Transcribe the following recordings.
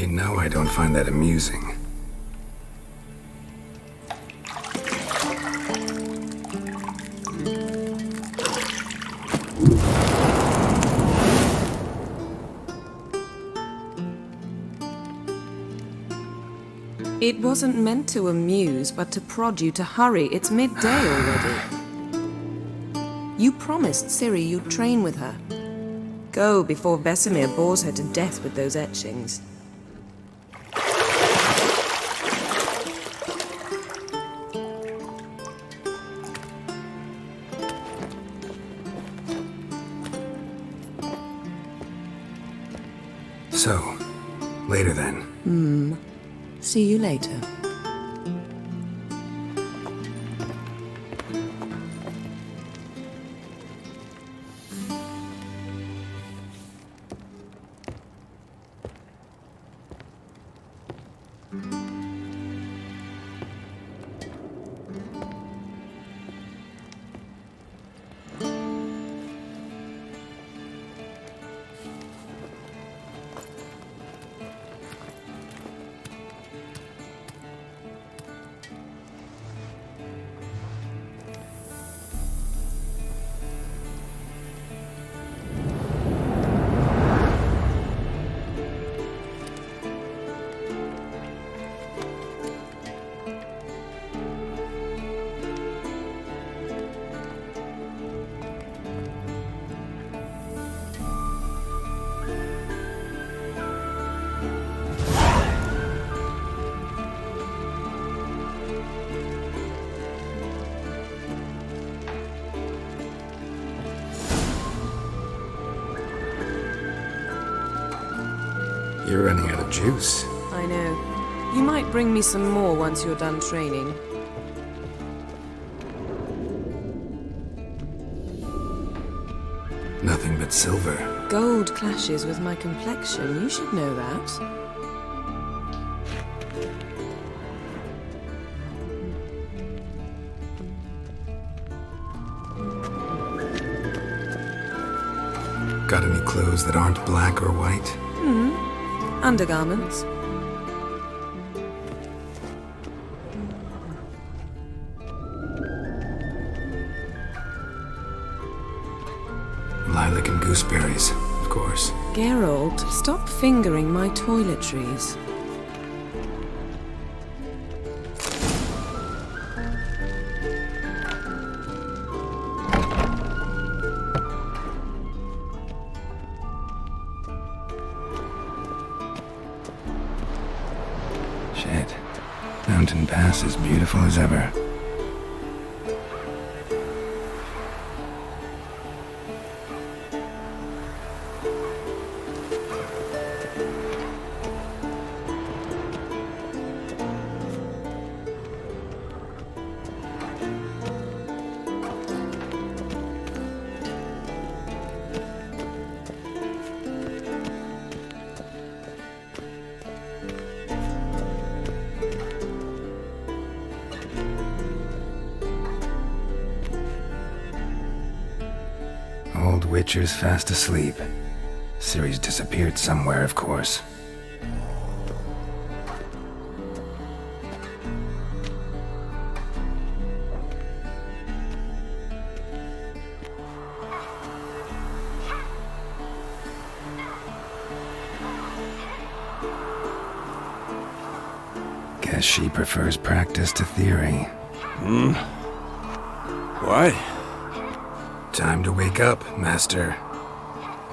You know I don't find that amusing. It wasn't meant to amuse, but to prod you to hurry. It's midday already. You promised Ciri you'd train with her. Go before Vesemir bores her to death with those etchings. So, later then. See you later. You're running out of juice. I know. You might bring me some more once you're done training. Nothing but silver. Gold clashes with my complexion. You should know that. Got any clothes that aren't black or white? Undergarments. Lilac and gooseberries, of course. Geralt, stop fingering my toiletries. Shit. Mountain Pass is beautiful as ever. Old Witcher's fast asleep. Ciri's disappeared somewhere, of course. Guess she prefers practice to theory. What? Time to wake up, Master.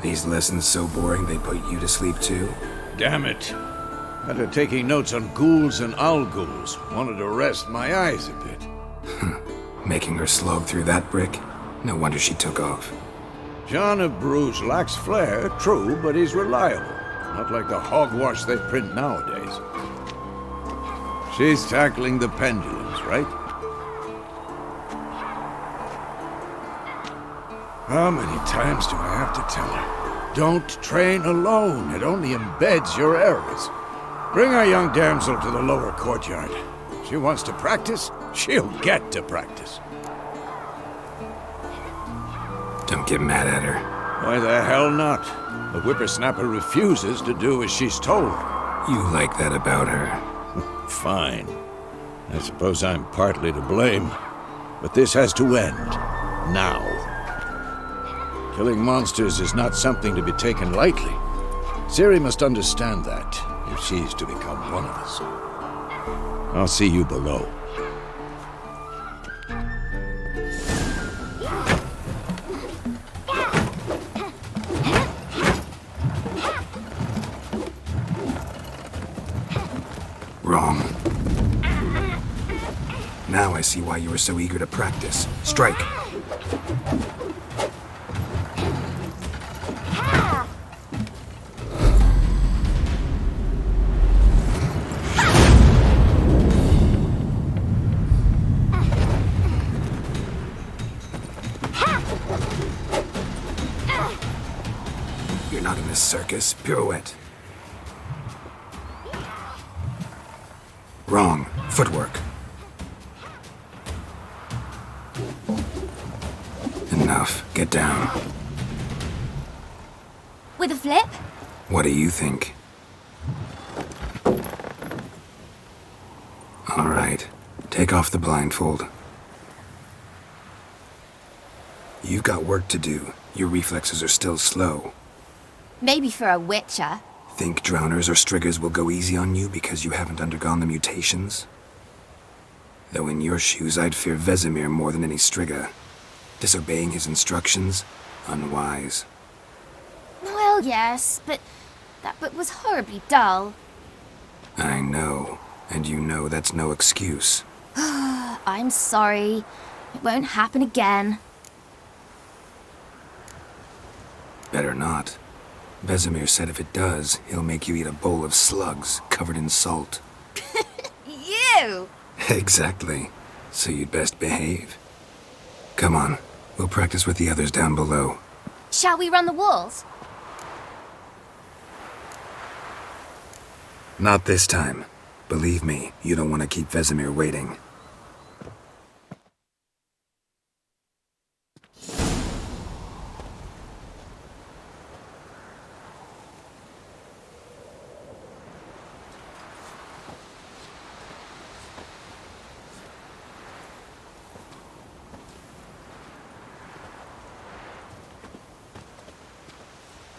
These lessons so boring they put you to sleep too? Damn it. After taking notes on ghouls and owl ghouls, wanted to rest my eyes a bit. Making her slog through that brick? No wonder she took off. John of Bruges lacks flair, true, but he's reliable. Not like the hogwash they print nowadays. She's tackling the pendulums, right? How many times do I have to tell her? Don't train alone. It only embeds your errors. Bring our young damsel to the lower courtyard. She wants to practice, she'll get to practice. Don't get mad at her. Why the hell not? The whippersnapper refuses to do as she's told. You like that about her? Fine. I suppose I'm partly to blame. But this has to end. Now. Killing monsters is not something to be taken lightly. Ciri must understand that, if she's to become one of us. I'll see you below. Wrong. Now I see why you were so eager to practice. Strike. You're not in this circus. Pirouette. Wrong. Footwork. Enough. Get down. With a flip? What do you think? All right. Take off the blindfold. You've got work to do. Your reflexes are still slow. Maybe for a witcher. Think drowners or striggers will go easy on you because you haven't undergone the mutations? Though in your shoes, I'd fear Vesemir more than any strigger. Disobeying his instructions? Unwise. Well, yes, but that book was horribly dull. I know, and you know that's no excuse. I'm sorry. It won't happen again. Better not. Vesemir said if it does, he'll make you eat a bowl of slugs covered in salt. You! Exactly. So you'd best behave. Come on, we'll practice with the others down below. Shall we run the walls? Not this time. Believe me, you don't want to keep Vesemir waiting.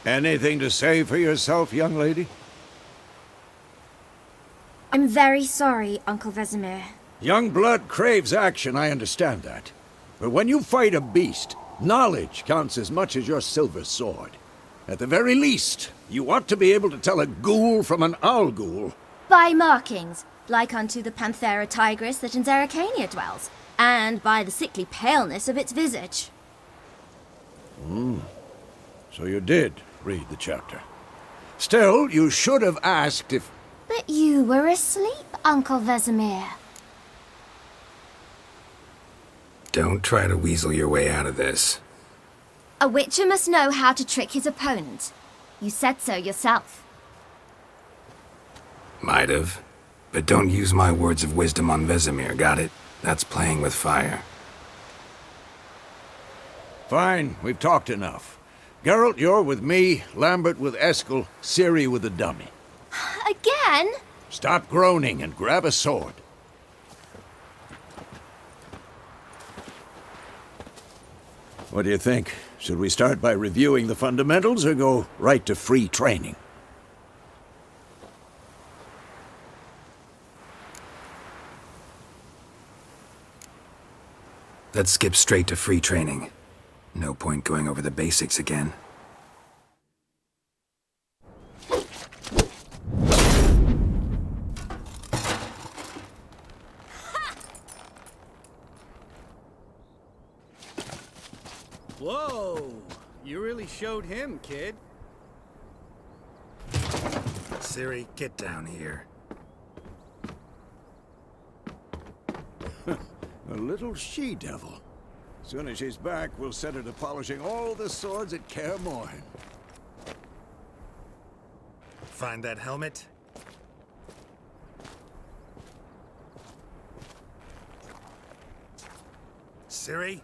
Anything to say for yourself, young lady? I'm very sorry, Uncle Vesemir. Young blood craves action, I understand that. But when you fight a beast, knowledge counts as much as your silver sword. At the very least, you ought to be able to tell a ghoul from an owl ghoul. By markings, like unto the Panthera tigris that in Zerrikania dwells, and by the sickly paleness of its visage. So you did read the chapter. Still, you should have asked if... But you were asleep, Uncle Vesemir. Don't try to weasel your way out of this. A witcher must know how to trick his opponent. You said so yourself. Might have. But don't use my words of wisdom on Vesemir, got it? That's playing with fire. Fine, we've talked enough. Geralt, you're with me, Lambert with Eskel, Ciri with the dummy. Again? Stop groaning and grab a sword. What do you think? Should we start by reviewing the fundamentals or go right to free training? Let's skip straight to free training. No point going over the basics again. Whoa! You really showed him, kid. Ciri, get down here. A little she-devil. Soon as she's back, we'll set her to polishing all the swords at Kaer Morhen. Find that helmet? Ciri?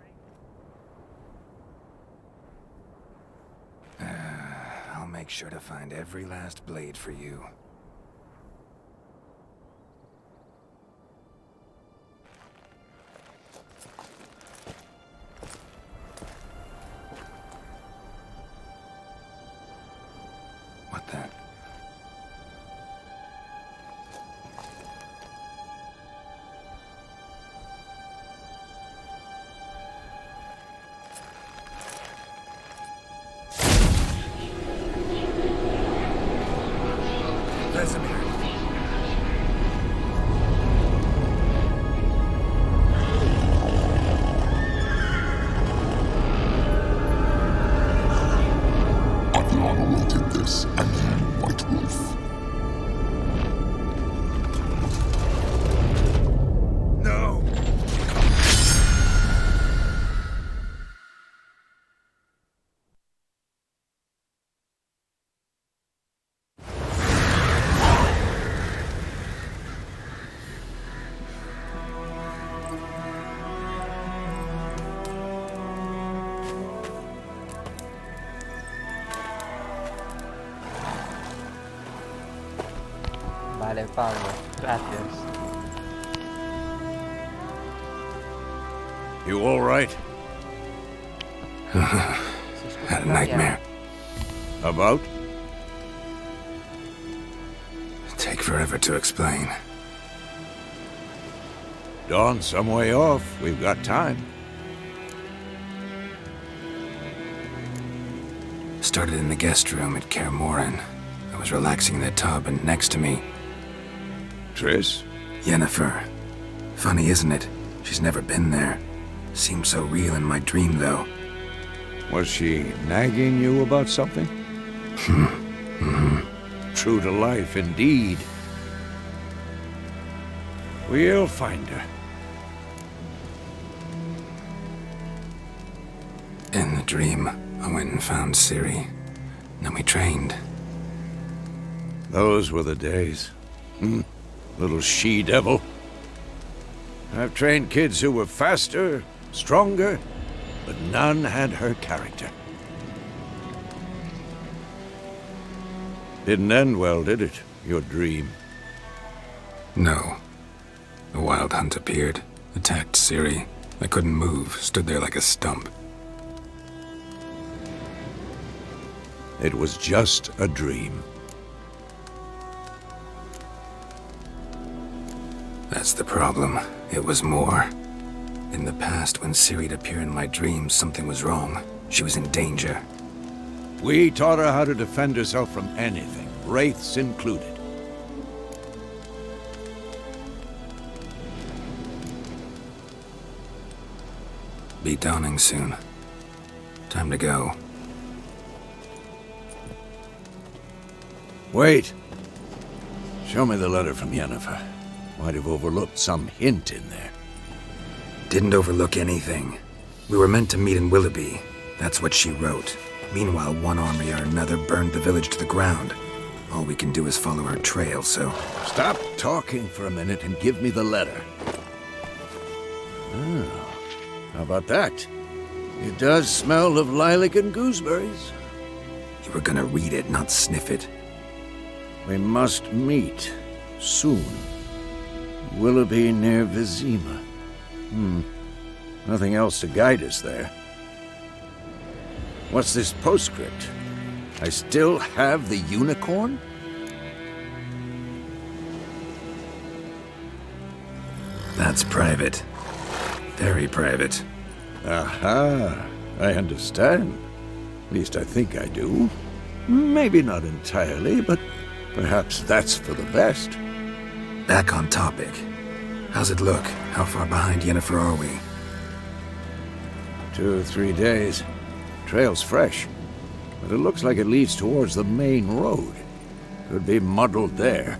I'll make sure to find every last blade for you. I've long awaited this, and you, White Wolf. No! Vale, Pablo, gracias. You all right? Had a nightmare. About? Take forever to explain. Dawn's some way off. We've got time. Started in the guest room at Kaer Morhen. I was relaxing in the tub, and next to me, Triss? Yennefer. Funny, isn't it? She's never been there. Seemed so real in my dream, though. Was she nagging you about something? True to life, indeed. We'll find her. In the dream, I went and found Ciri. Then we trained. Those were the days. Little she-devil. I've trained kids who were faster, stronger, but none had her character. Didn't end well, did it? Your dream? No. The Wild Hunt appeared, attacked Ciri. I couldn't move, stood there like a stump. It was just a dream. That's the problem. It was more. In the past, when Ciri'd appear in my dreams, something was wrong. She was in danger. We taught her how to defend herself from anything, wraiths included. Be dawning soon. Time to go. Wait. Show me the letter from Yennefer. Might have overlooked some hint in there. Didn't overlook anything. We were meant to meet in Willoughby. That's what she wrote. Meanwhile, one army or another burned the village to the ground. All we can do is follow her trail, so... Stop talking for a minute and give me the letter. Oh, how about that? It does smell of lilac and gooseberries. You were gonna read it, not sniff it. We must meet. Soon. Willoughby near Vizima. Nothing else to guide us there. What's this postscript? I still have the unicorn? That's private. Very private. Aha, I understand. At least I think I do. Maybe not entirely, but perhaps that's for the best. Back on topic. How's it look? How far behind Yennefer are we? 2 or 3 days. Trail's fresh, but it looks like it leads towards the main road. Could be muddled there.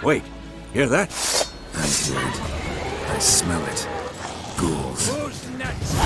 Wait, hear that? I hear it. I smell it. Ghouls. Who's next?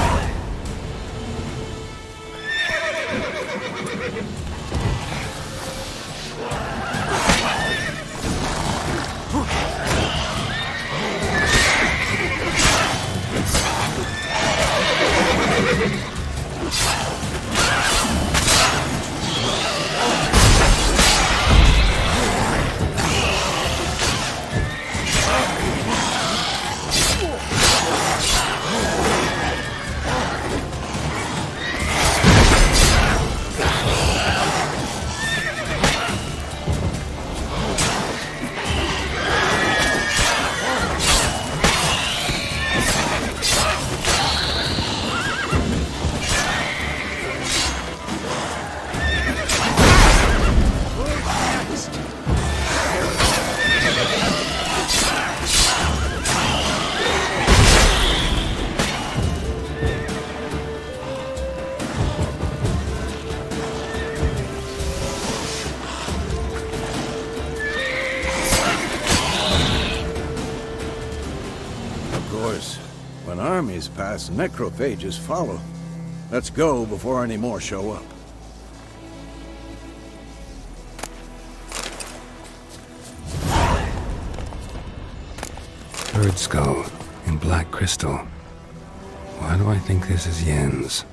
armies pass, necrophages follow. Let's go before any more show up. Bird skull in black crystal. Why do I think this is Yen's?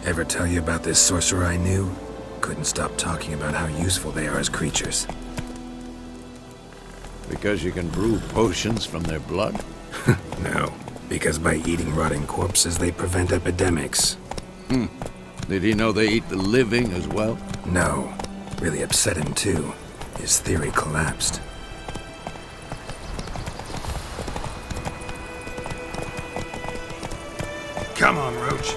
Ever tell you about this sorcerer I knew? Couldn't stop talking about how useful they are as creatures. Because you can brew potions from their blood? No, because by eating rotting corpses they prevent epidemics. Did he know they eat the living as well? No, really upset him too. His theory collapsed. Come on, Roach.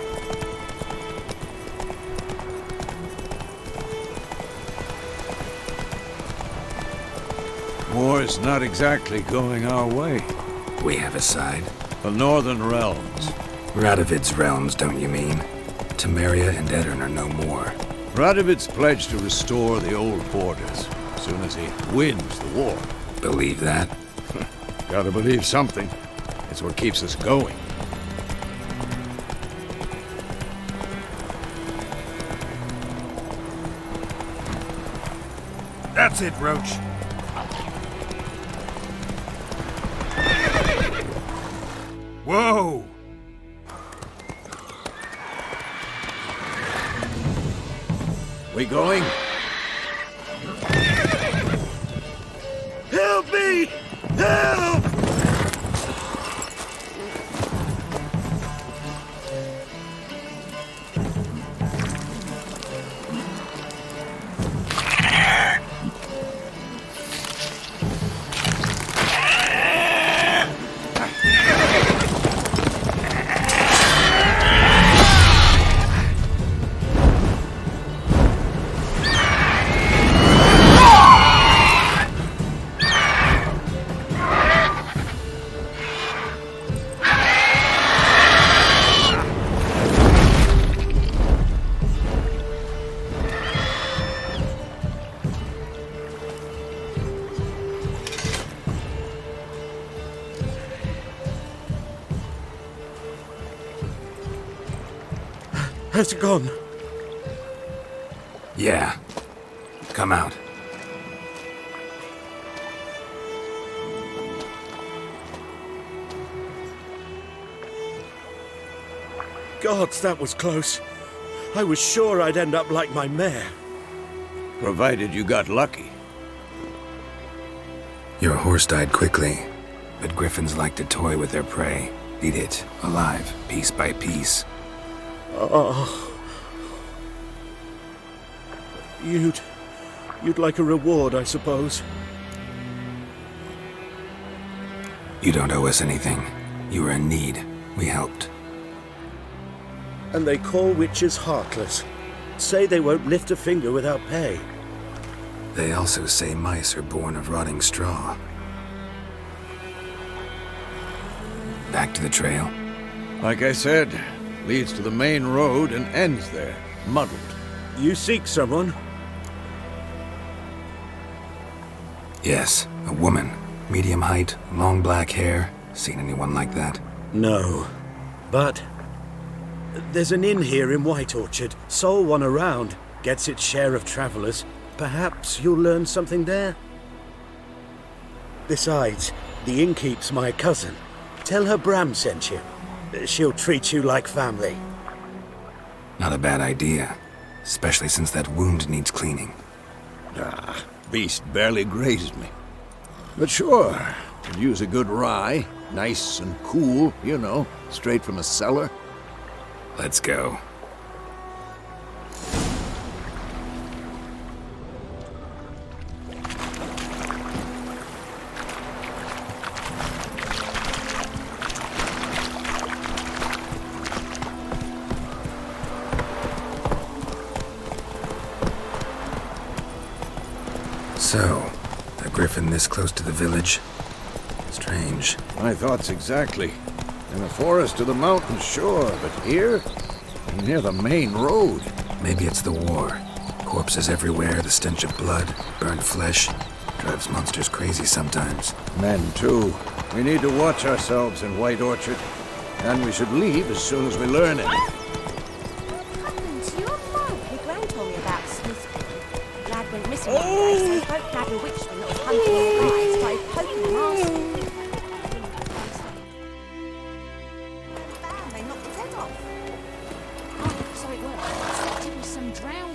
War's not exactly going our way. We have a side. The Northern Realms. Radovid's realms, don't you mean? Temeria and Edirn are no more. Radovid's pledged to restore the old borders as soon as he wins the war. Believe that? Gotta believe something. It's what keeps us going. That's it, Roach. Whoa! We going? Help me! Help! Has it gone? Yeah. Come out. Gods, that was close. I was sure I'd end up like my mare. Provided you got lucky. Your horse died quickly, but griffins like to toy with their prey. Eat it, alive, piece by piece. Oh. You'd like a reward, I suppose. You don't owe us anything. You were in need. We helped. And they call witches heartless. Say they won't lift a finger without pay. They also say mice are born of rotting straw. Back to the trail? Like I said, leads to the main road and ends there, muddled. You seek someone? Yes, a woman. Medium height, long black hair. Seen anyone like that? No. But there's an inn here in White Orchard. Sole one around. Gets its share of travelers. Perhaps you'll learn something there? Besides, the innkeep's my cousin. Tell her Bram sent you. She'll treat you like family. Not a bad idea. Especially since that wound needs cleaning. Beast barely grazed me. But sure, could use a good rye. Nice and cool, you know, straight from a cellar. Let's go. So, a griffin this close to the village? Strange. My thoughts exactly. In the forest or the mountains, sure, but here? Near the main road. Maybe it's the war. Corpses everywhere, the stench of blood, burnt flesh. Drives monsters crazy sometimes. Men, too. We need to watch ourselves in White Orchard. And we should leave as soon as we learn anything. What happened to your mum? Your Gran told me about Smithfield. Lad went missing one day, so folk had a witchman that was hunting all night, started poking and asking. Bam, they knocked his head off. Oh, so it worked. It was some drowner.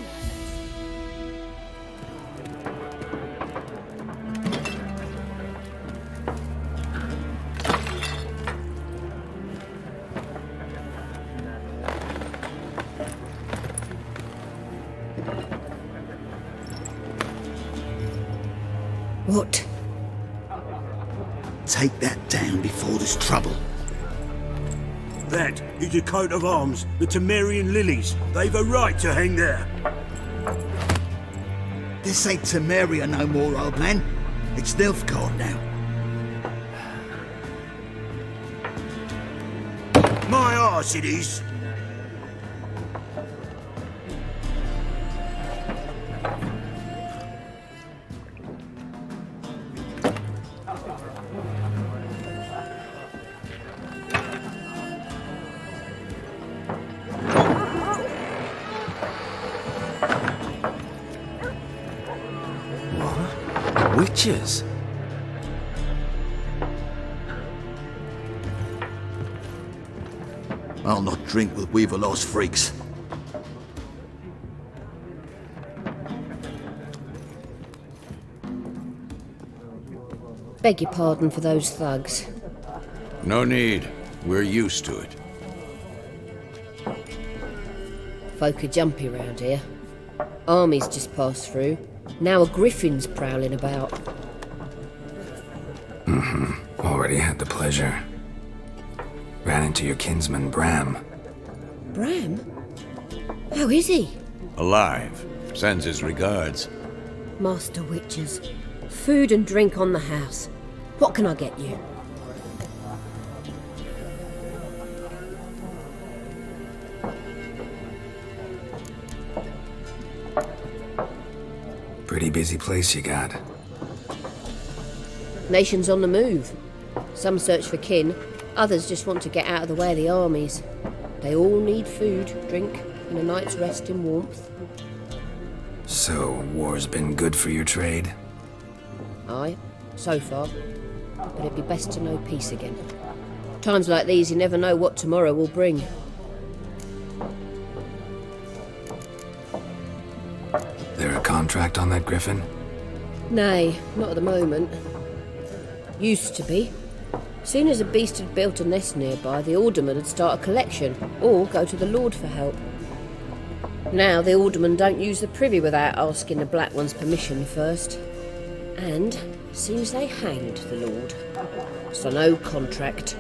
What? Take that down before there's trouble. That is a coat of arms, the Temerian lilies. They've a right to hang there. This ain't Temeria no more, old man. It's Nilfgaard now. My arse it is. Witches? I'll not drink with Weaverlaw's freaks. Beg your pardon for those thugs. No need. We're used to it. Folk are jumpy round here. Armies just passed through. Now a griffin's prowling about. Already had the pleasure. Ran into your kinsman, Bram. Bram? How is he? Alive. Sends his regards. Master Witches. Food and drink on the house. What can I get you? Pretty busy place you got. Nations on the move. Some search for kin, others just want to get out of the way of the armies. They all need food, drink, and a night's rest in warmth. So, war's been good for your trade? Aye, so far. But it'd be best to know peace again. Times like these, you never know what tomorrow will bring. There a contract on that griffin? Nay, not at the moment. Used to be. Soon as a beast had built a nest nearby, the alderman would start a collection, or go to the Lord for help. Now the aldermen don't use the privy without asking the Black One's permission first. And seems they hanged the Lord. So no contract.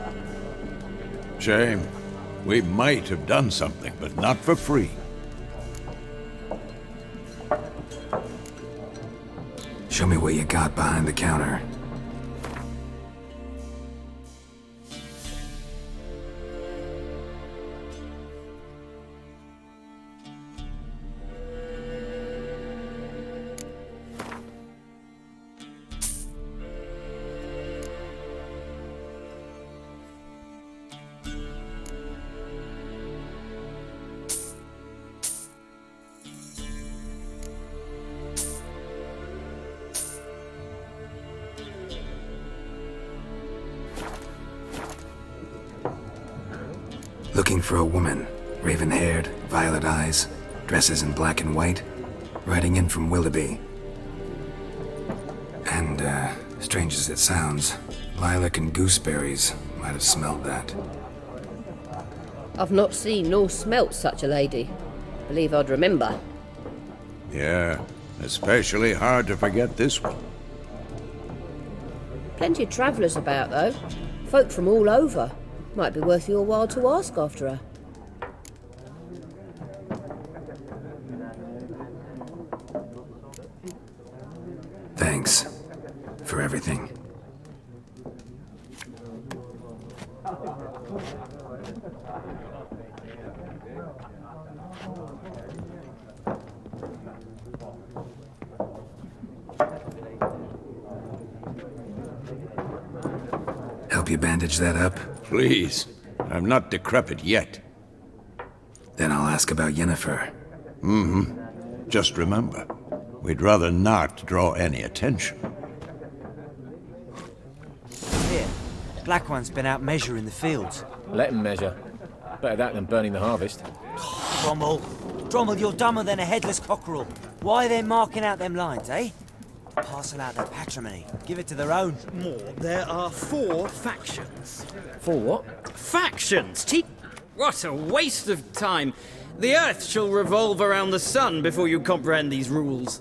Shame. We might have done something, but not for free. Show me what you got behind the counter. Looking for a woman, raven-haired, violet eyes, dresses in black and white, riding in from Willoughby. And, strange as it sounds, lilac and gooseberries might have smelled that. I've not seen nor smelt such a lady. Believe I'd remember. Yeah, especially hard to forget this one. Plenty of travellers about, though. Folk from all over. Might be worth your while to ask after her. everything. Help you bandage that up? Please. I'm not decrepit yet. Then I'll ask about Yennefer. Mm-hmm. Just remember, we'd rather not draw any attention. Here, Black One's been out measuring the fields. Let him measure. Better that than burning the harvest. Drommel, you're dumber than a headless cockerel. Why are they marking out them lines, eh? Parcel out their patrimony. Give it to their own. More. There are 4 factions. 4 what? Factions! What a waste of time. The Earth shall revolve around the sun before you comprehend these rules.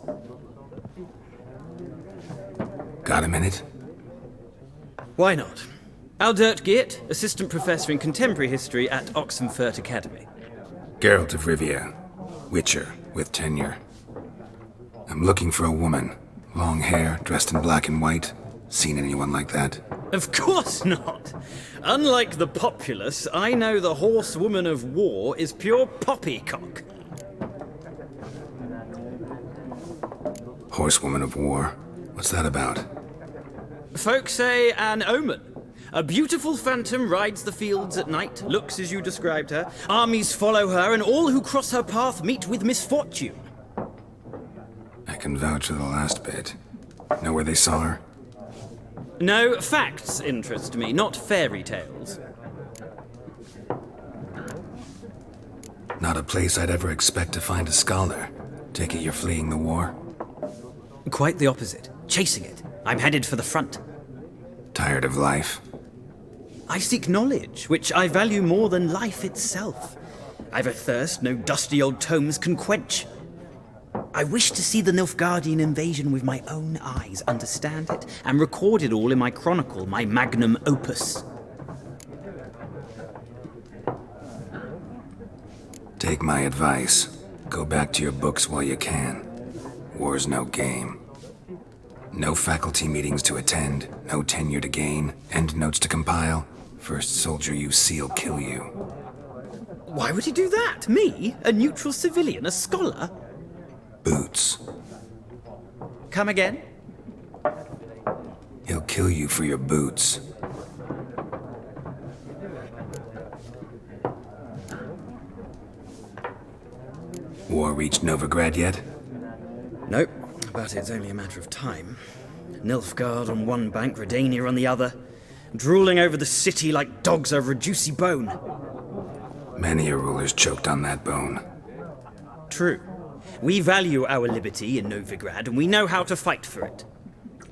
Got a minute? Why not? Aldert Geert, Assistant Professor in Contemporary History at Oxenfurt Academy. Geralt of Rivia, Witcher with tenure. I'm looking for a woman. Long hair, dressed in black and white. Seen anyone like that? Of course not! Unlike the populace, I know the horsewoman of war is pure poppycock. Horsewoman of war? What's that about? Folk say an omen. A beautiful phantom rides the fields at night, looks as you described her. Armies follow her, and all who cross her path meet with misfortune. I can vouch for the last bit. Know where they saw her? No, facts interest me, not fairy tales. Not a place I'd ever expect to find a scholar. Take it you're fleeing the war? Quite the opposite. Chasing it. I'm headed for the front. Tired of life? I seek knowledge, which I value more than life itself. I've a thirst no dusty old tomes can quench. I wish to see the Nilfgaardian invasion with my own eyes, understand it, and record it all in my chronicle, my magnum opus. Take my advice. Go back to your books while you can. War's no game. No faculty meetings to attend, no tenure to gain, endnotes to compile. First soldier you see'll kill you. Why would he do that? Me? A neutral civilian? A scholar? Boots. Come again? He'll kill you for your boots. War reached Novigrad yet? Nope, but it's only a matter of time. Nilfgaard on one bank, Redania on the other, drooling over the city like dogs over a juicy bone. Many a ruler's choked on that bone. True. We value our liberty in Novigrad, and we know how to fight for it.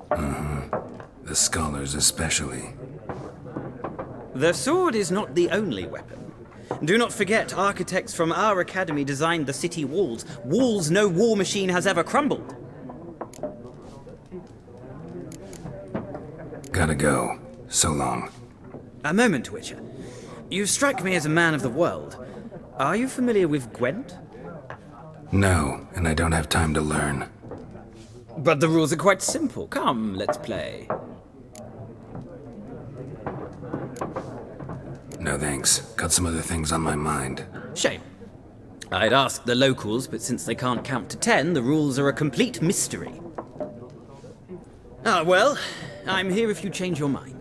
The scholars especially. The sword is not the only weapon. Do not forget, architects from our academy designed the city walls. Walls no war machine has ever crumbled. Gotta go. So long. A moment, Witcher. You strike me as a man of the world. Are you familiar with Gwent? No, and I don't have time to learn. But the rules are quite simple. Come, let's play. No thanks. Got some other things on my mind. Shame. I'd ask the locals, but since they can't count to 10, the rules are a complete mystery. Ah, well, I'm here if you change your mind.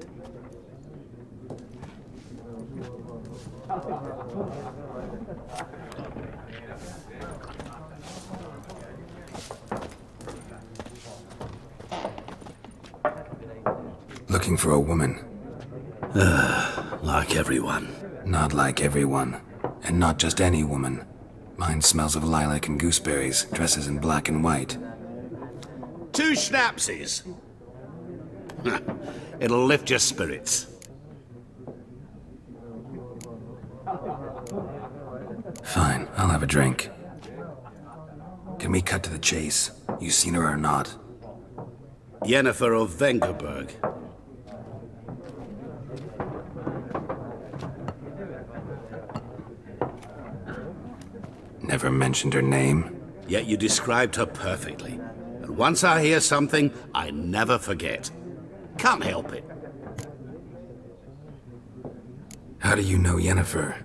Looking for a woman. Like everyone. Not like everyone. And not just any woman. Mine smells of lilac and gooseberries, dresses in black and white. 2 schnapsies. It'll lift your spirits. Fine, I'll have a drink. Can we cut to the chase? You seen her or not? Yennefer of Vengerberg. Never mentioned her name. Yet you described her perfectly. And once I hear something, I never forget. Can't help it. How do you know Yennefer?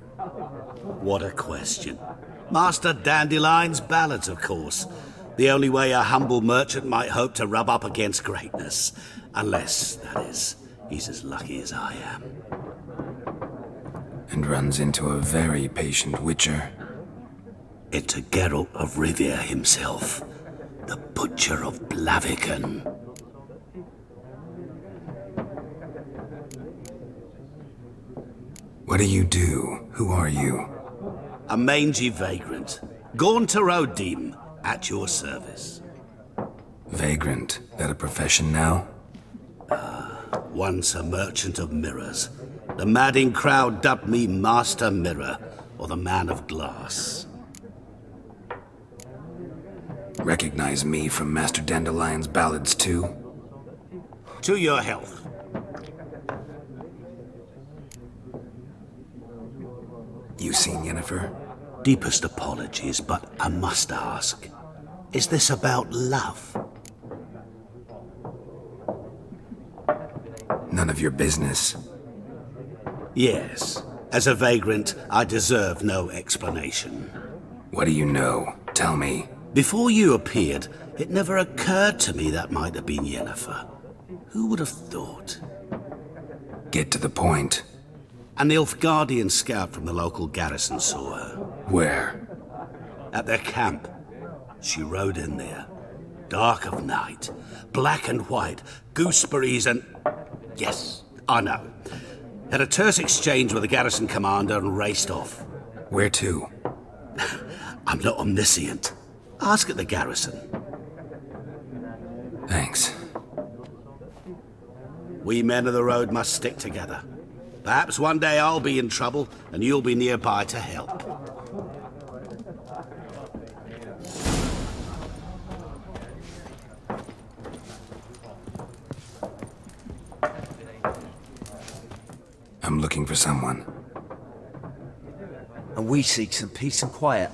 What a question. Master Dandelion's ballads, of course. The only way a humble merchant might hope to rub up against greatness. Unless, that is, he's as lucky as I am. And runs into a very patient witcher. Into Geralt of Rivia himself, the Butcher of Blaviken. What do you do? Who are you? A mangy vagrant. Gaunter O'Dim, at your service. Vagrant. That a profession now? Once a merchant of mirrors. The madding crowd dubbed me Master Mirror, or the Man of Glass. Recognize me from Master Dandelion's ballads too? To your health. You seen Yennefer? Deepest apologies, but I must ask. Is this about love? None of your business. Yes. As a vagrant, I deserve no explanation. What do you know? Tell me. Before you appeared, it never occurred to me that might have been Yennefer. Who would have thought? Get to the point. An Nilfgaardian scout from the local garrison saw her. Where? At their camp. She rode in there. Dark of night. Black and white. Gooseberries and... Yes, I know. Had a terse exchange with the garrison commander and raced off. Where to? I'm not omniscient. Ask at the garrison. Thanks. We men of the road must stick together. Perhaps one day I'll be in trouble and you'll be nearby to help. I'm looking for someone. And we seek some peace and quiet.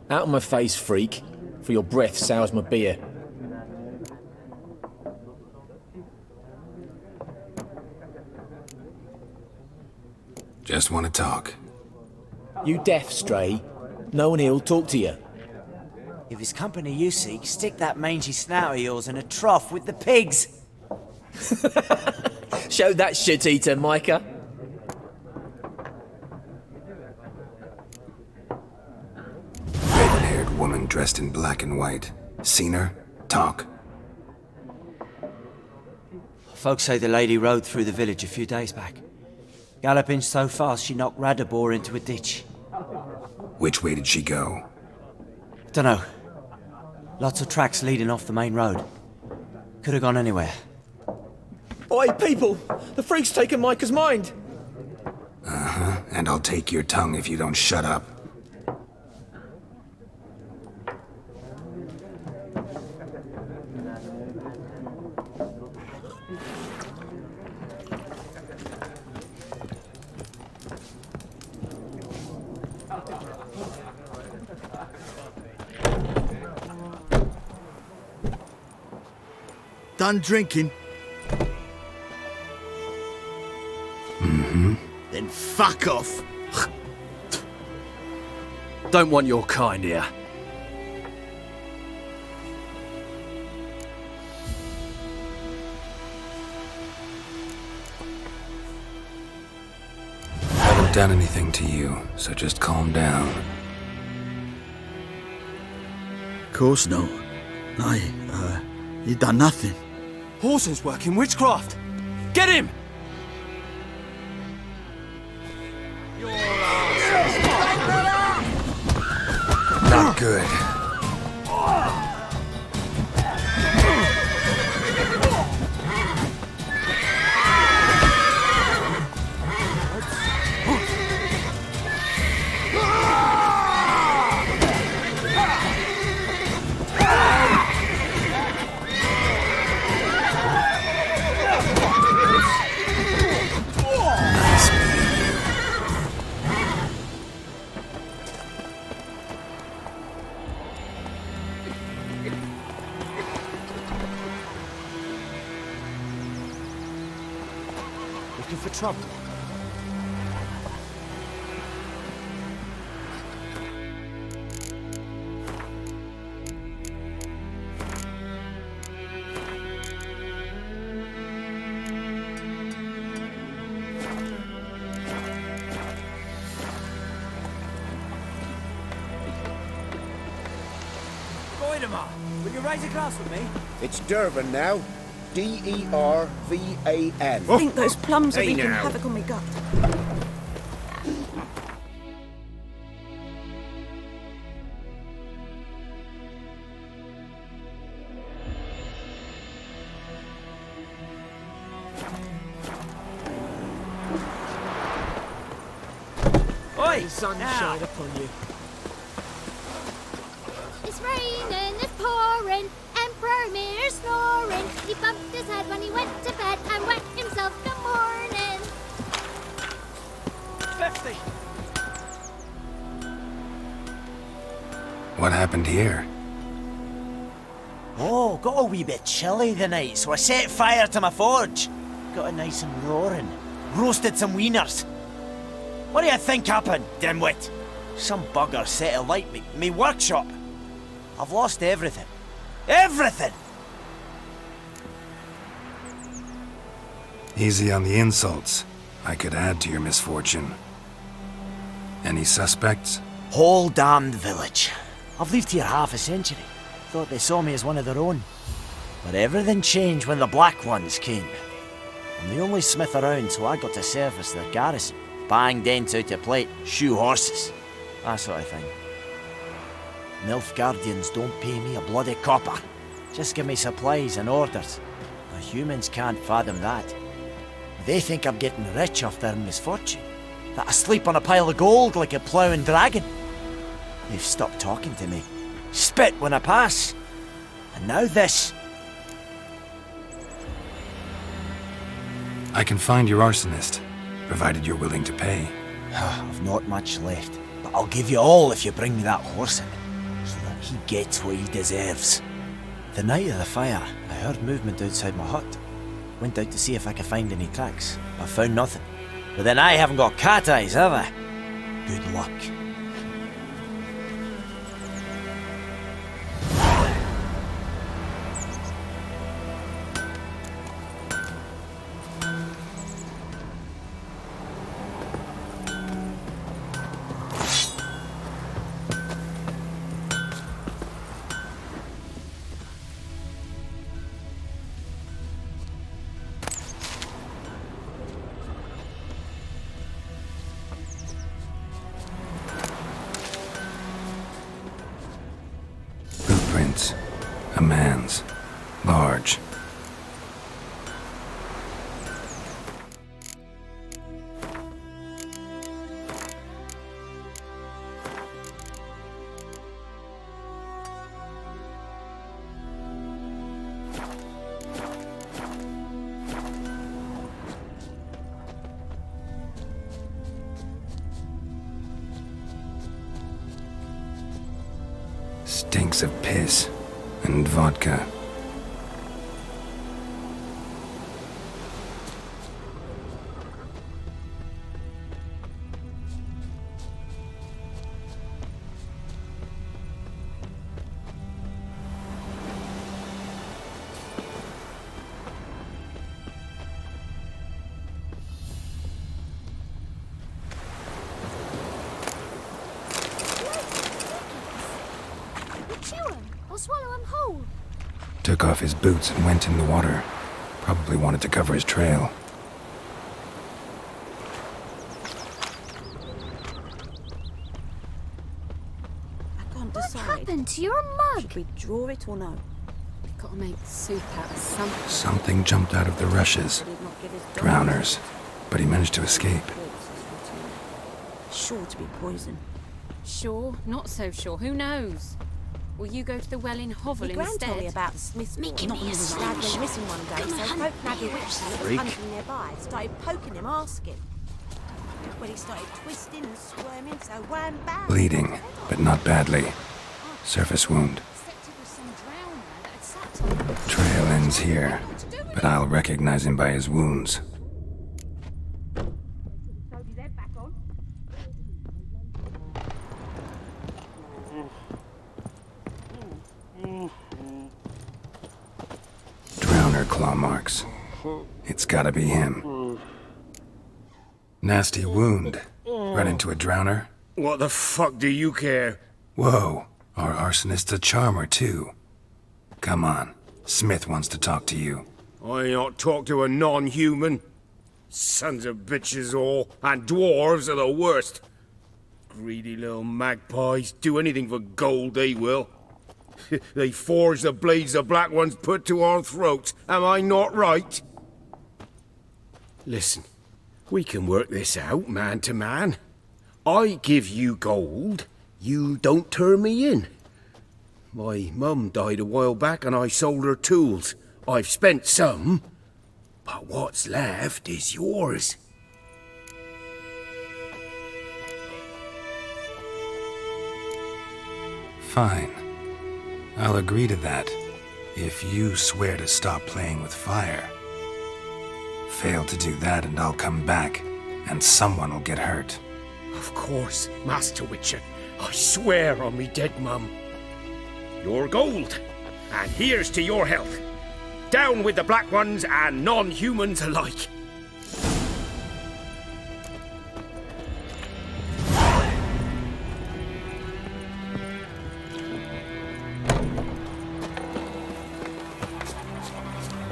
Out of my face, freak, for your breath sours my beer. Just want to talk. You deaf, stray? No one here'll talk to you. If it's company you seek, stick that mangy snout of yours in a trough with the pigs. Show that shit-eater, Micah. Red-haired woman dressed in black and white. Seen her? Talk. Folks say the lady rode through the village a few days back. Galloping so fast she knocked Radabor into a ditch. Which way did she go? Dunno. Lots of tracks leading off the main road. Could have gone anywhere. Oi, people! The freak's taken Micah's mind! Uh-huh, and I'll take your tongue if you don't shut up. Done drinking? Mm-hmm. Then fuck off. Don't want your kind here. I haven't done anything to you, so just calm down. Of course not. You done nothing. Horses working witchcraft. Get him! Not good. Looking for trouble? Will you raise a glass with me? It's Dervan now. D-E-R-V-A-N. I think those plums are Hey wreaking now. havoc on my gut. Oi! Sunshine upon you. It's raining, it's pouring, Emperor Mir snoring. He bumped his head when he went to bed and wet himself the morning. 50! What happened here? Oh, got a wee bit chilly the night, so I set fire to my forge. Got it nice and roaring. Roasted some wieners. What do you think happened, dimwit? Some bugger set alight me workshop. I've lost everything. Everything! Easy on the insults. I could add to your misfortune. Any suspects? Whole damned village. I've lived here half a century. Thought they saw me as one of their own. But everything changed when the Black Ones came. I'm the only smith around, so I got to service their garrison. Bang dents out of plate, shoe horses. That sort of thing. Nilfgaardians don't pay me a bloody copper. Just give me supplies and orders. The humans can't fathom that. They think I'm getting rich off their misfortune. That I sleep on a pile of gold like a ploughing dragon. They've stopped talking to me. Spit when I pass. And now this. I can find your arsonist, provided you're willing to pay. I've not much left, but I'll give you all if you bring me that horse in, so that he gets what he deserves. The night of the fire, I heard movement outside my hut. Went out to see if I could find any tracks, but found nothing. But then I haven't got cat eyes, have I? Good luck. A man's. Large. Stinks of piss and vodka. I'll swallow him whole. Took off his boots and went in the water. Probably wanted to cover his trail. I can't decide. What happened to your mug? Should we draw it or no? We've got to make soup out of something. Something jumped out of the rushes. Drowners. But he managed to escape. Sure to be poison. Sure, not so sure. Who knows? Will you go to the well in Hovel My gran instead? told me about the Smith's Making me a Dad went missing one day, so folk nagged witch that was Freak. hunting nearby. Started poking him, asking. When he started twisting and squirming, so wham bam. Bleeding, but not badly. Surface wound. Trail ends here, but I'll recognize him by his wounds. claw marks. It's gotta be him. Nasty wound. Run into a drowner? What the fuck do you care? Whoa, our arsonist's a charmer too. Come on, Smith wants to talk to you. I ain't not talk to a non-human. Sons of bitches all, and dwarves are the worst. Greedy little magpies, do anything for gold, they will. They forge the blades the Black Ones put to our throats, am I not right? Listen, we can work this out, man to man. I give you gold, you don't turn me in. My mum died a while back and I sold her tools. I've spent some, but what's left is yours. Fine. I'll agree to that, if you swear to stop playing with fire. Fail to do that and I'll come back, and someone will get hurt. Of course, Master Witcher. I swear on me dead mum. Your gold, and here's to your health. Down with the Black Ones and non-humans alike.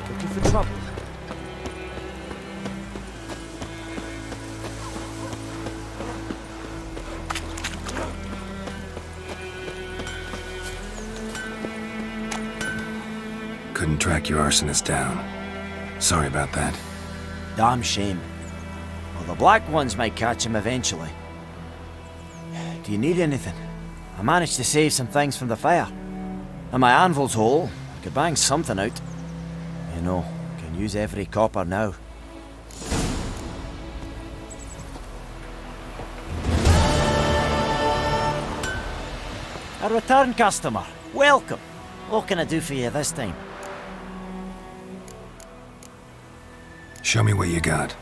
Looking for trouble? Couldn't track your arsonist down. Sorry about that. Damn shame. Well, the Black Ones might catch him eventually. Do you need anything? I managed to save some things from the fire. And my anvil's whole. I could bang something out. You know, can use every copper now. A return customer. Welcome. What can I do for you this time? Show me what you got.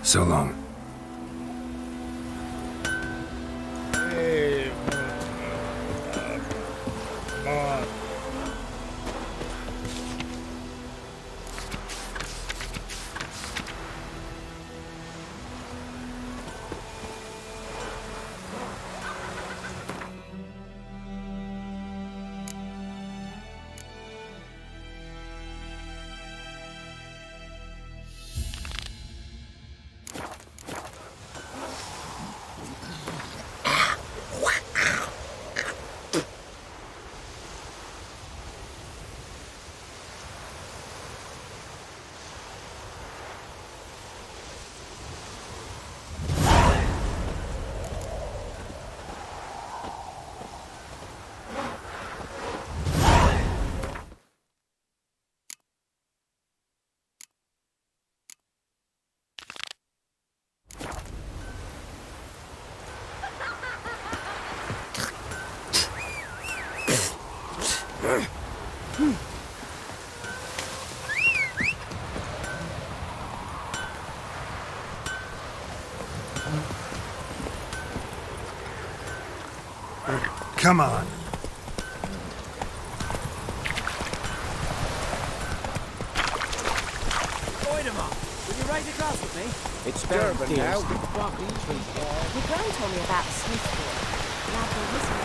So long. Come on. Point him up. Will you raise a glass with me? It's Durban now. Your gran told me about Smith. Lad will listen.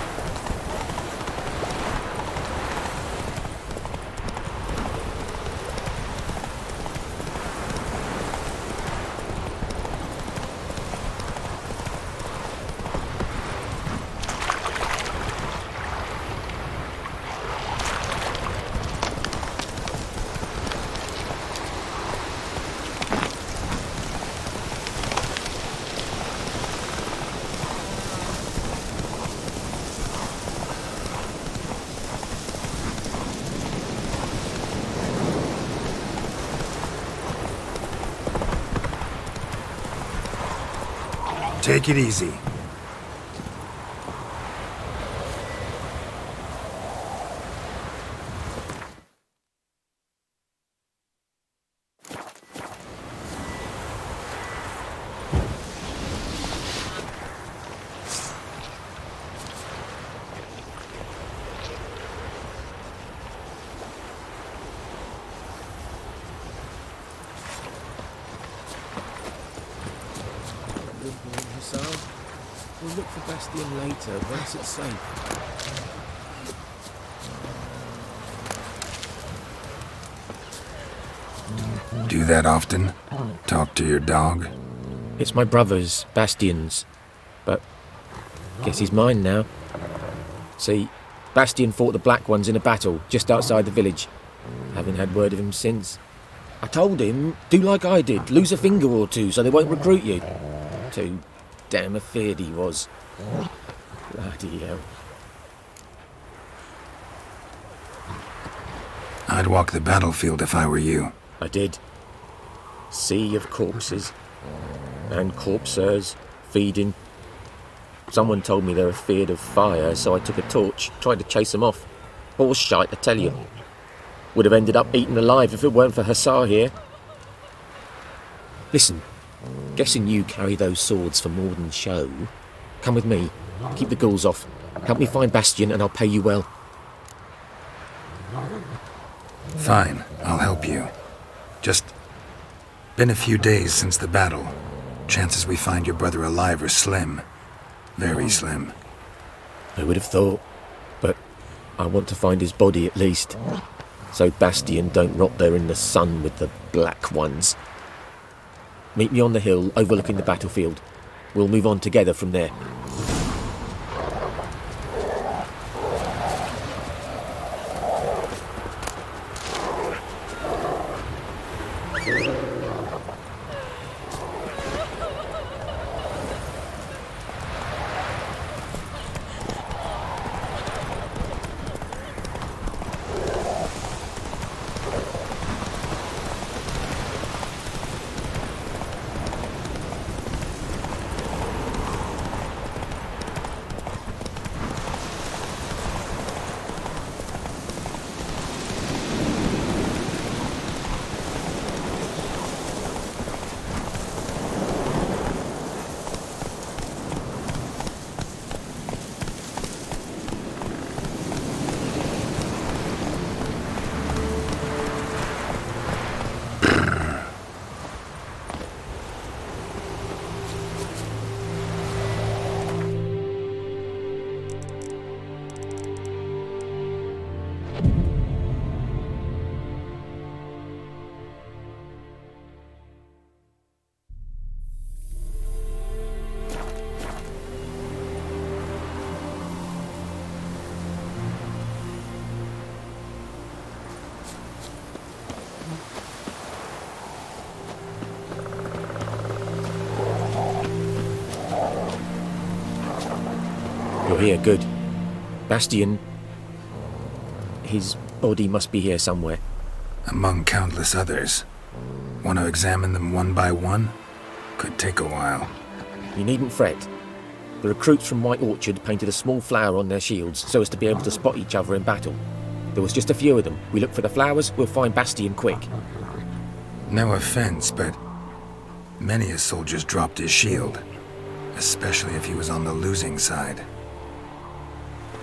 Take it easy. Hussar. We'll look for Bastion later, once it's safe. Do that often? Talk to your dog? It's my brother's, Bastion's. But guess he's mine now. See, Bastion fought the Black Ones in a battle just outside the village. Haven't had word of him since. I told him, do like I did, lose a finger or two so they won't recruit you. Too damn afeard he was. Bloody hell. I'd walk the battlefield if I were you. I did. Sea of corpses. And corpsers feeding. Someone told me they were feared of fire, so I took a torch, tried to chase them off. Horse shite, I tell you. Would have ended up eaten alive if it weren't for Hussar here. Listen, guessing you carry those swords for more than show. Come with me, keep the ghouls off. Help me find Bastion and I'll pay you well. Fine, I'll help you. Just been a few days since the battle. Chances we find your brother alive are slim. Very slim. I would have thought, but I want to find his body at least. So Bastion don't rot there in the sun with the Black Ones. Meet me on the hill overlooking the battlefield. We'll move on together from there. You're here, good. Bastion... his body must be here somewhere. Among countless others. Want to examine them one by one? Could take a while. You needn't fret. The recruits from White Orchard painted a small flower on their shields so as to be able to spot each other in battle. There was just a few of them. We look for the flowers, we'll find Bastion quick. No offense, but many a soldier's dropped his shield. Especially if he was on the losing side.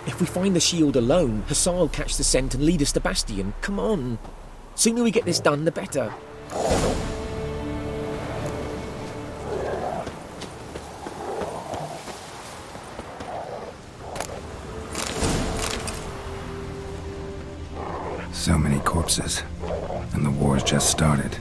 If we find the shield alone, Hussar will catch the scent and lead us to Bastion. Come on. Sooner we get this done, the better. So many corpses, and the war's just started.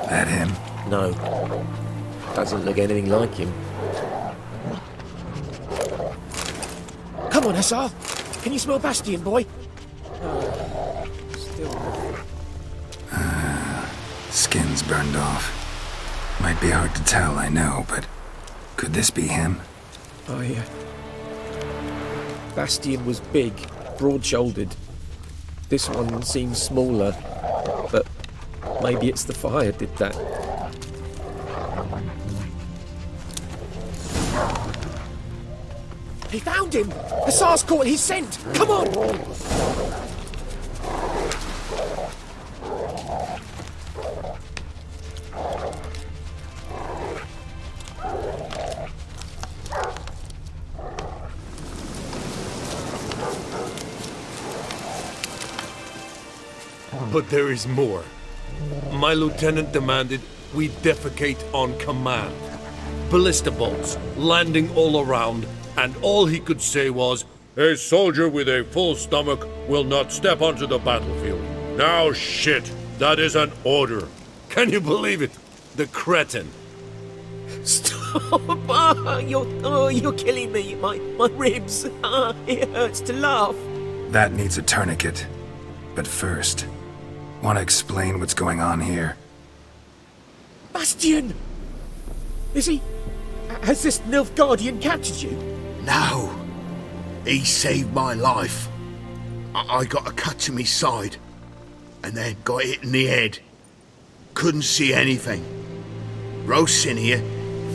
That him? No. Doesn't look anything like him. Come on, Hussar. Can you smell Bastion, boy? Still. Skin's burned off. Might be hard to tell, I know, but could this be him? Oh, yeah. Bastion was big, broad-shouldered. This one seems smaller, but maybe it's the fire did that. He found him! Hussar's caught his scent! Come on! But there is more. My lieutenant demanded we defecate on command. Ballista bolts, landing all around, and all he could say was, "A soldier with a full stomach will not step onto the battlefield." Now shit, that is an order. Can you believe it? The cretin. Stop! You're killing me. My ribs. It hurts to laugh. That needs a tourniquet. But first, want to explain what's going on here? Bastion! Is he... Has this Nilfgaardian captured you? No. He saved my life. I got a cut to me side, and then got hit in the head. Couldn't see anything. Rosin here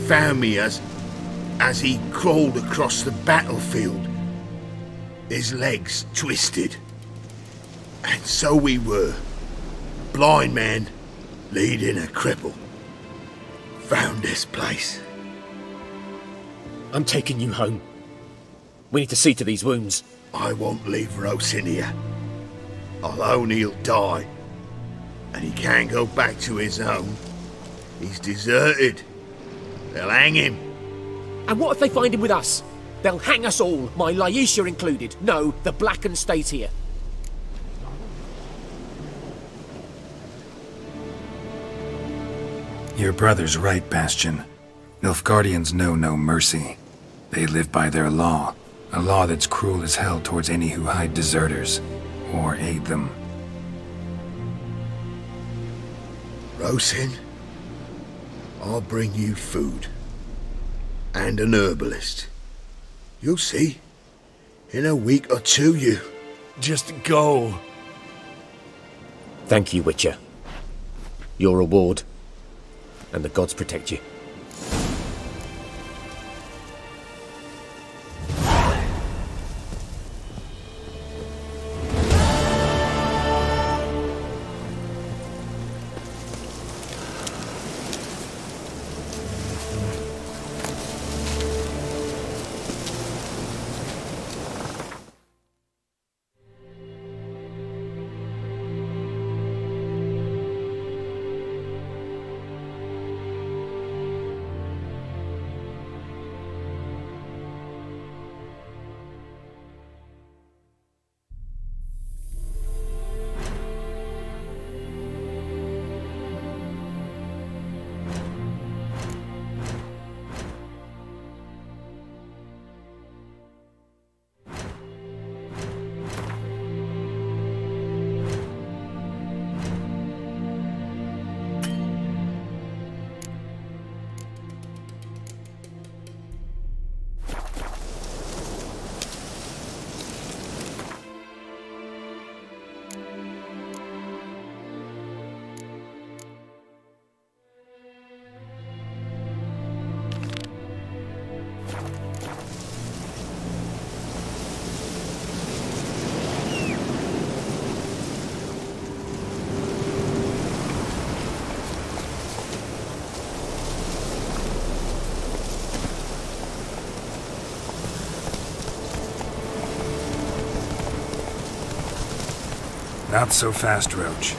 found me as he crawled across the battlefield. His legs twisted. And so we were. Blind man leading a cripple. Found this place. I'm taking you home. We need to see to these wounds. I won't leave Rosin here. Alone he'll die. And he can't go back to his home. He's deserted. They'll hang him. And what if they find him with us? They'll hang us all, my Laisha included. No, the Blacken stays here. Your brother's right, Bastion. Nilfgaardians know no mercy. They live by their law, a law that's cruel as hell towards any who hide deserters or aid them. Rosin, I'll bring you food. And an herbalist. You'll see. In a week or two, you... Just go. Thank you, Witcher. Your reward. And the gods protect you. Not so fast, Roach.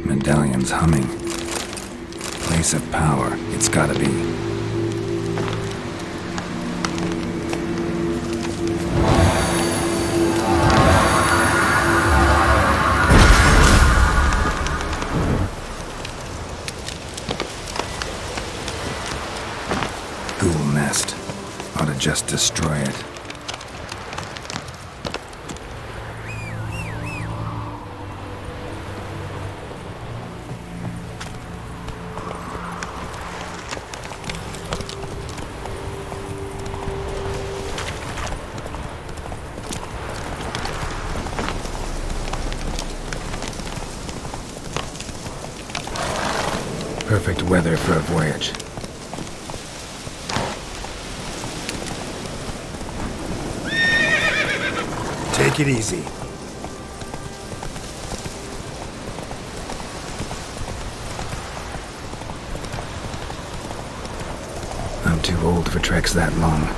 Medallion's humming. Place of power, it's gotta be. Ghoul nest. Ought to just destroy it. Perfect weather for a voyage. Take it easy. I'm too old for treks that long.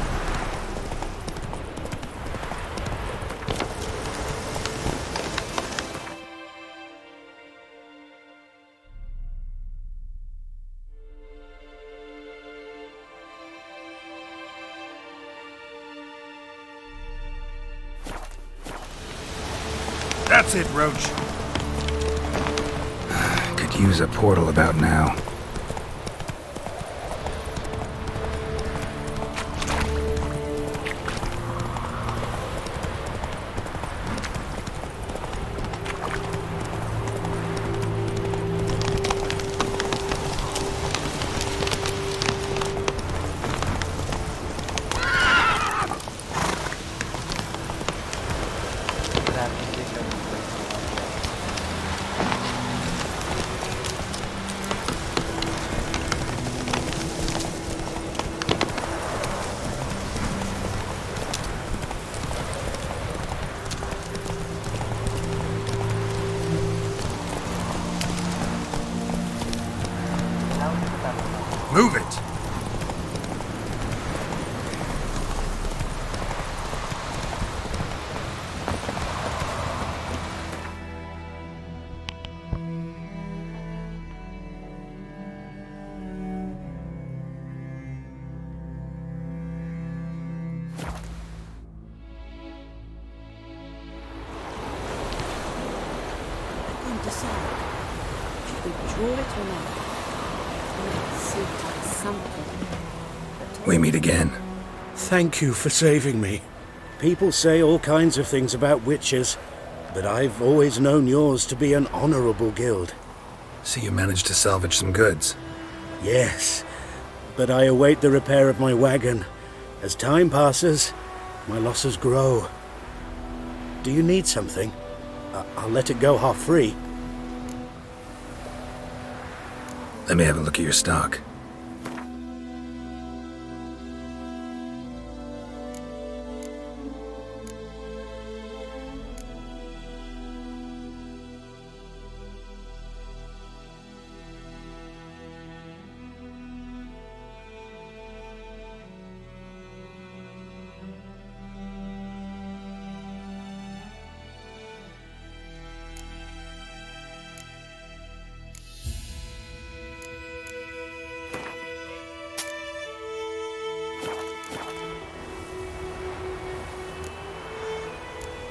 That's it, Roach. Could use a portal about now. Move it! And decide. Should we draw it or not? We meet again. Thank you for saving me. People say all kinds of things about witches, but I've always known yours to be an honorable guild. So you managed to salvage some goods? Yes, but I await the repair of my wagon. As time passes, my losses grow. Do you need something? I'll let it go half-free. Let me have a look at your stock.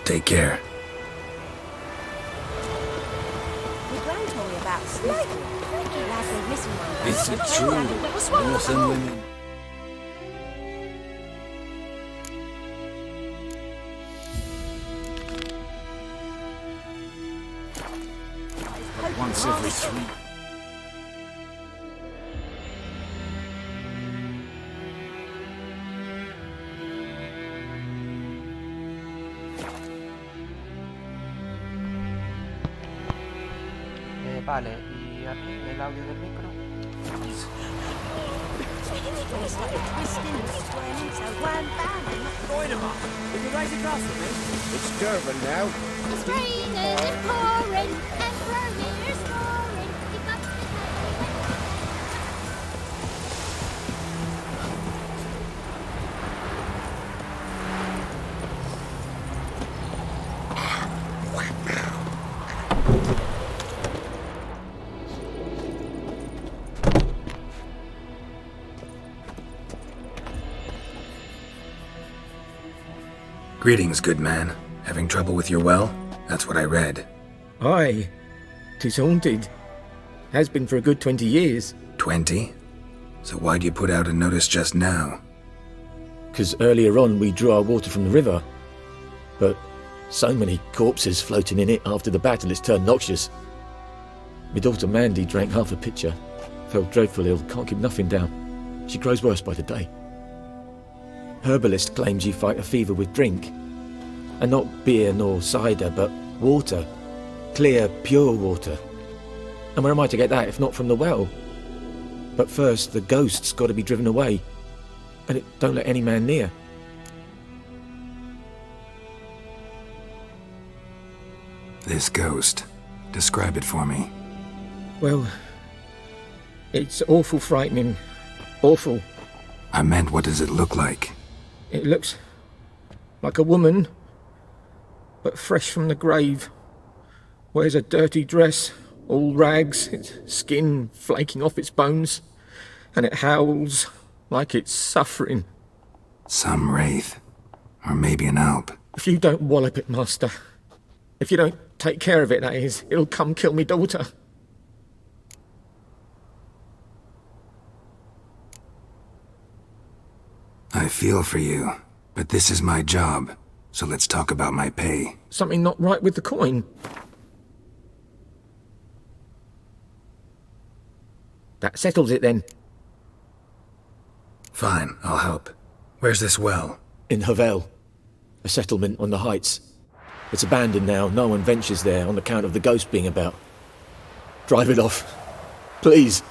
Take care. Your gran told me about Smith. Lad went missing one day. Is it true? Northern women. Once every 3. Vale, ¿y el audio del micro? Join him up. Will you raise a glass with me? It's Durban now. It's raining and pouring, Emperor Mirror snoring. He bumped his head. Greetings, good man. Having trouble with your well? That's what I read. Aye. 'Tis haunted. Has been for a good 20 years. 20? So why'd you put out a notice just now? 'Cause earlier on we drew our water from the river. But so many corpses floating in it after the battle it's turned noxious. My daughter Mandy drank half a pitcher. Fell dreadful ill, can't keep nothing down. She grows worse by the day. Herbalist claims you fight a fever with drink. And not beer nor cider, but water. Clear, pure water. And where am I to get that if not from the well? But first, the ghost's got to be driven away. And it don't let any man near. This ghost. Describe it for me. Well, it's awful frightening. Awful. I meant, what does it look like? It looks like a woman, but fresh from the grave. Wears a dirty dress, all rags, its skin flaking off its bones, and it howls like it's suffering. Some wraith. Or maybe an alp. If you don't wallop it, Master. If you don't take care of it, that is, it'll come kill me daughter. I feel for you, but this is my job, so let's talk about my pay. Something not right with the coin. That settles it then. Fine, I'll help. Where's this well? In Havel, a settlement on the heights. It's abandoned now, no one ventures there on account of the ghost being about. Drive it off, please.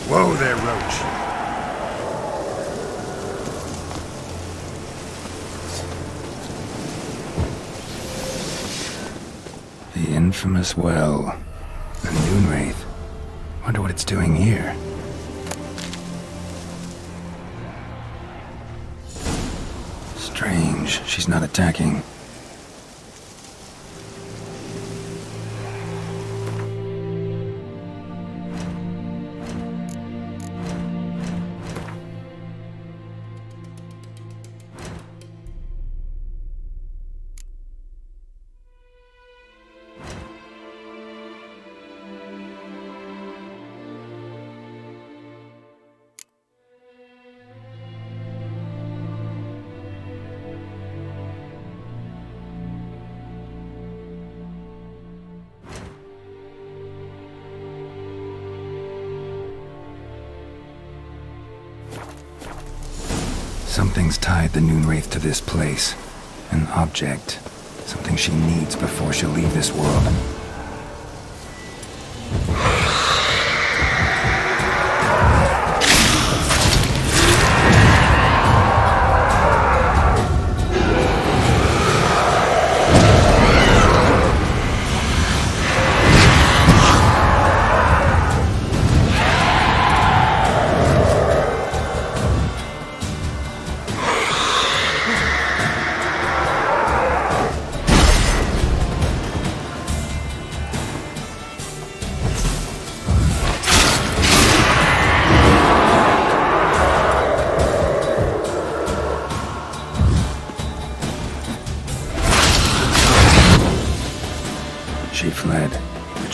Whoa there, Roach. The infamous well. The Moonwraith. Wonder what it's doing here. Strange, she's not attacking. Something's tied the Moonwraith to this place. An object. Something she needs before she'll leave this world.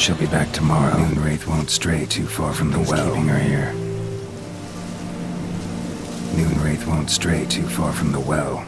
She'll be back tomorrow. Moonwraith won't stray too far from the well. Keeping her here. Moonwraith won't stray too far from the well.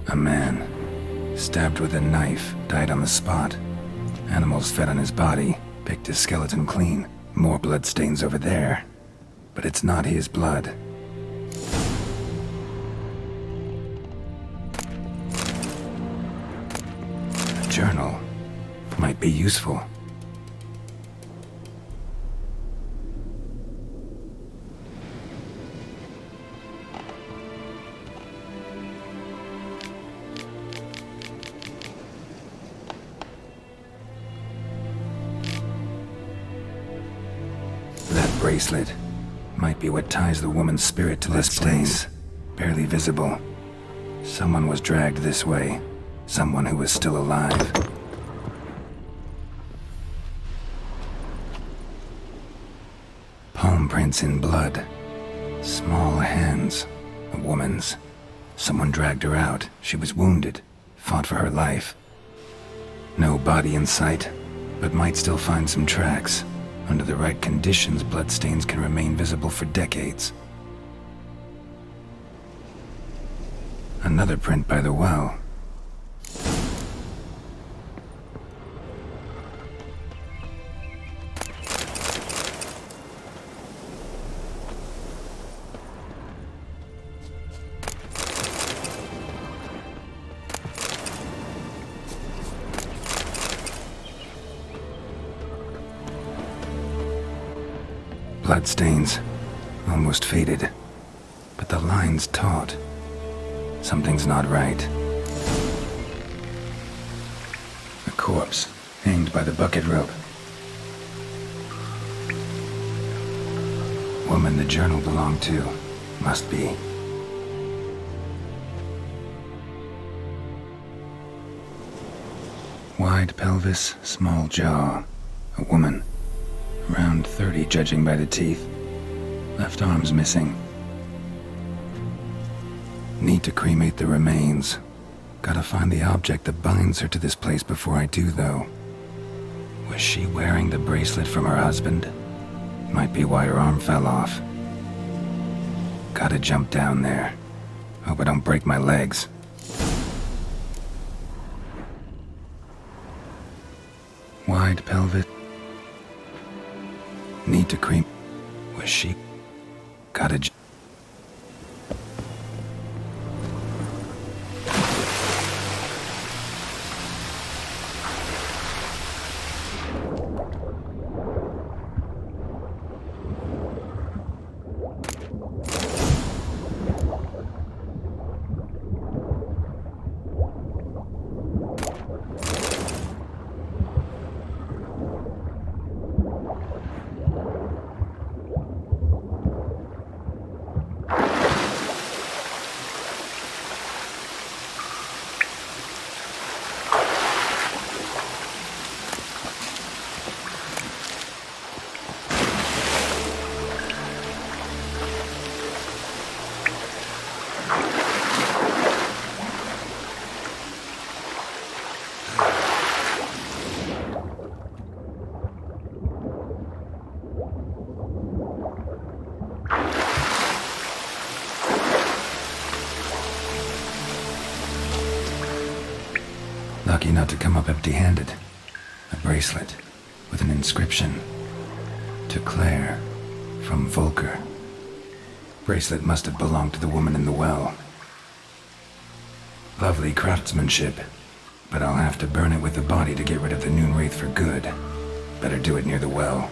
A man, stabbed with a knife, died on the spot. Animals fed on his body, picked his skeleton clean. More bloodstains over there. But it's not his blood. A journal might be useful. Bracelet might be what ties the woman's spirit to this place. Barely visible. Someone was dragged this way. Someone who was still alive. Palm prints in blood. Small hands. A woman's. Someone dragged her out. She was wounded. Fought for her life. No body in sight, but might still find some tracks. Under the right conditions, bloodstains can remain visible for decades. Another print by the well. Bloodstains, almost faded, but the line's taut. Something's not right. A corpse, hanged by the bucket rope. Woman the journal belonged to, must be. Wide pelvis, small jaw. A woman. Around 30, judging by the teeth. Left arm's missing. Need to cremate the remains. Gotta find the object that binds her to this place before I do, though. Was she wearing the bracelet from her husband? Might be why her arm fell off. Gotta jump down there. Hope I don't break my legs. Wide pelvis. Need to cream. Was she? Gotta not to come up empty-handed. A bracelet with an inscription. To Claire, from Volker. Bracelet must have belonged to the woman in the well. Lovely craftsmanship, but I'll have to burn it with the body to get rid of the Noon Wraith for good. Better do it near the well.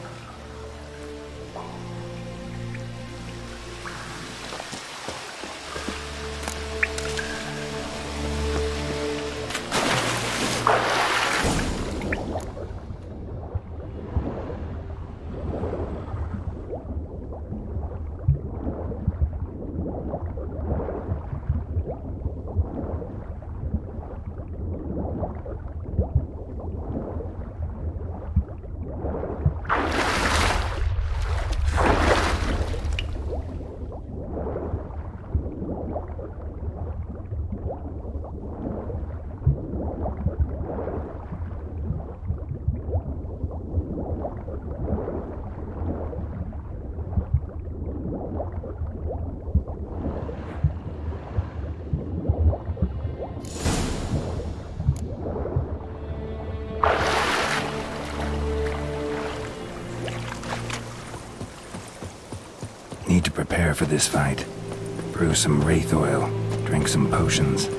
Need to prepare for this fight. Brew some wraith oil, drink some potions.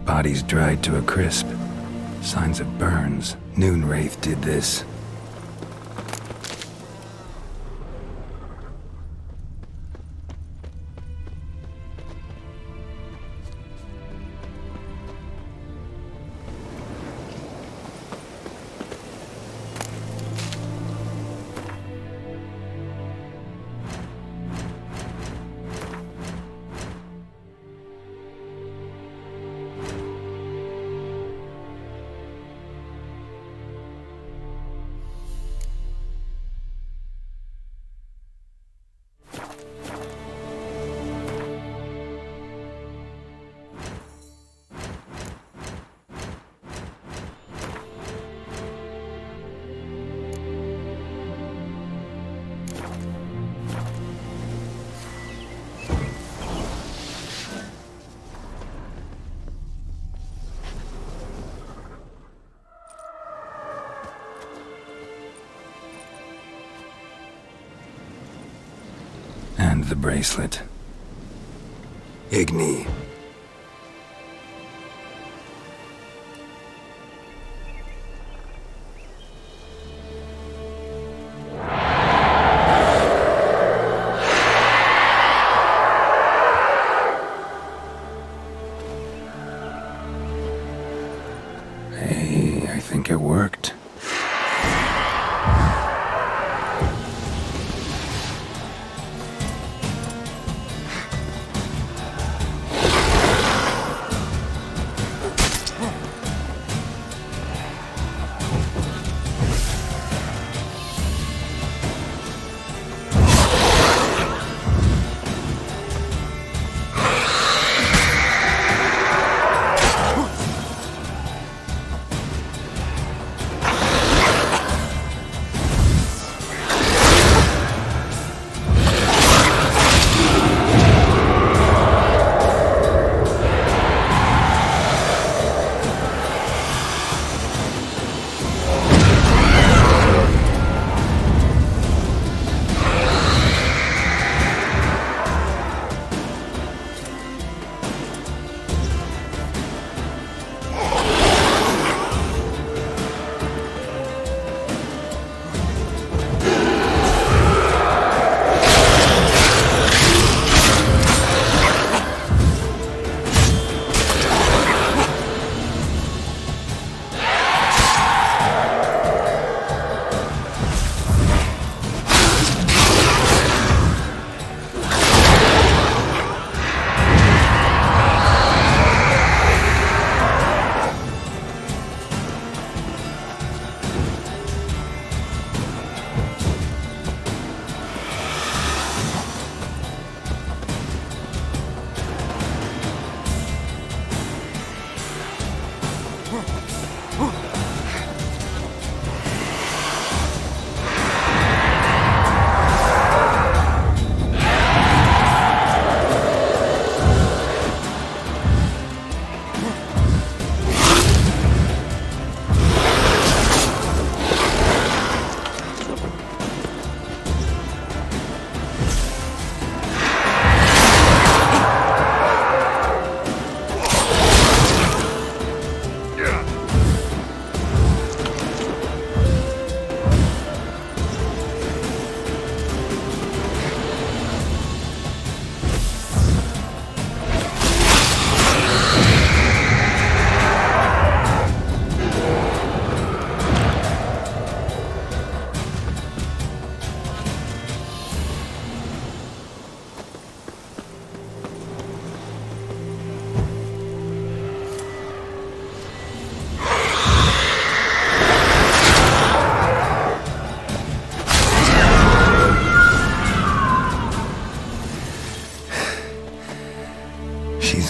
Body's dried to a crisp. Signs of burns. Noon Wraith did this. And the bracelet. Igni. Hey, I think it worked.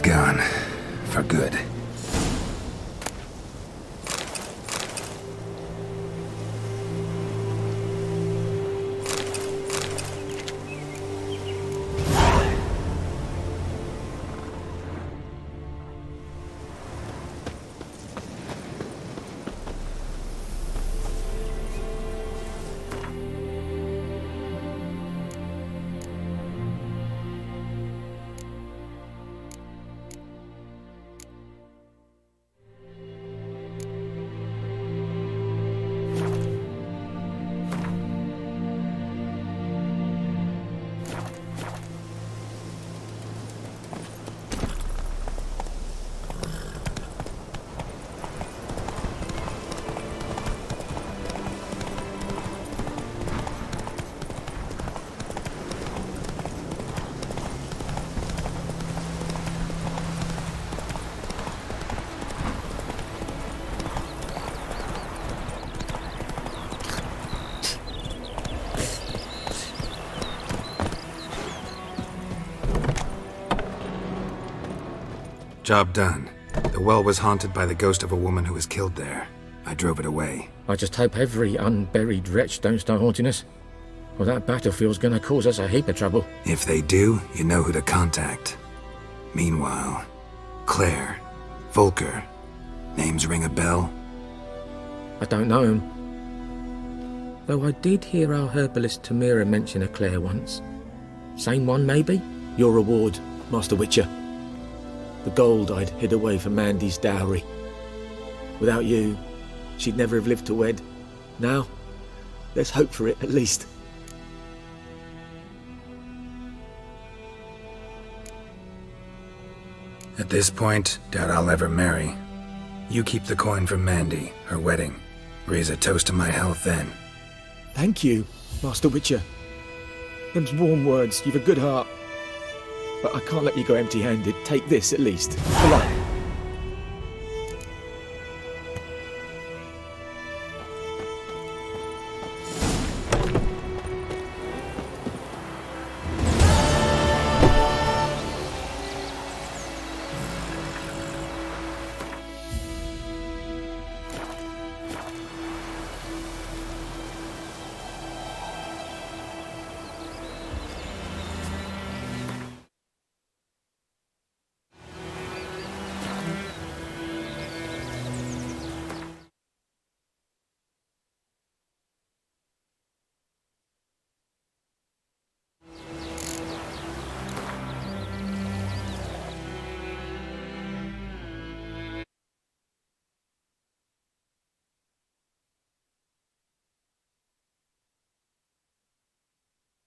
gone. For good. Job done. The well was haunted by the ghost of a woman who was killed there. I drove it away. I just hope every unburied wretch don't start haunting us. Well, that battlefield's gonna cause us a heap of trouble. If they do, you know who to contact. Meanwhile, Claire, Volker, names ring a bell? I don't know him. Though I did hear our herbalist Tamira mention a Claire once. Same one, maybe? Your reward, Master Witcher. The gold I'd hid away for Mandy's dowry. Without you, she'd never have lived to wed. Now, there's hope for it, at least. At this point, doubt I'll ever marry. You keep the coin from Mandy, her wedding. Raise a toast to my health then. Thank you, Master Witcher. Them's warm words, you've a good heart. But I can't let you go empty-handed. Take this, at least. For luck.